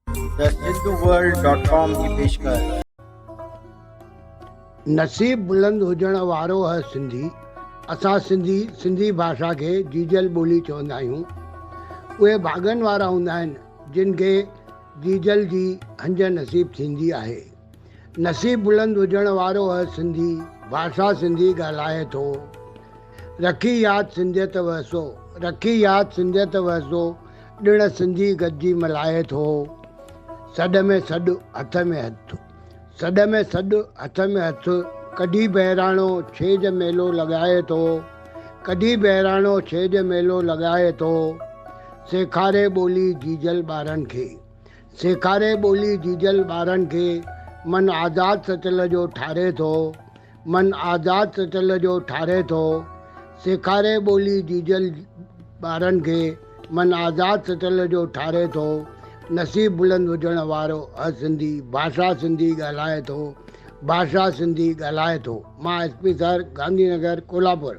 The सिंधुवर्ल्ड.com की पेशकश। नसीब बुलंद हुजण वारो है सिंधी। असां सिंधी भाषा के जीजल ॿोली चवंदा आहियूं। उहे भागनि वारा हूंदा आहिनि जिन खे जीजल जी हंज नसीब थींदी आहे। नसीब बुलंद हुजण वारो है सिंधी, भाषा सिंधी ॻाल्हाए थो। रखी यादि सिंधियत वहसो, रखी यादि सिंधियत वहसो, ॾिण सिंधी गॾिजी मल्हाए थो। सॾ में सॾु हथ में हथु, सॾ में सॾु हथ में हथु, कॾहिं बहिराणो छेज मेलो लॻाए थो, कॾहिं बहिराणो छेज मेलो लॻाए थो। सेखारे ॿोली जीजल ॿारनि खे, सेखारे ॿोली जीजल ॿारनि खे, मन आज़ादु सचल जो ठारे थो, मन आज़ादु सचल जो ठारे थो। सेखारे ॿोली जीजल ॿारनि खे, मन आज़ादु सचल जो ठारे थो। नसीब बुलंद हुजण वारो है सिंधी, भाषा सिंधी ॻाल्हाए थो, भाषा सिंधी ॻाल्हाए थो। मां SP सर, गांधी नगर, कोल्हापुर।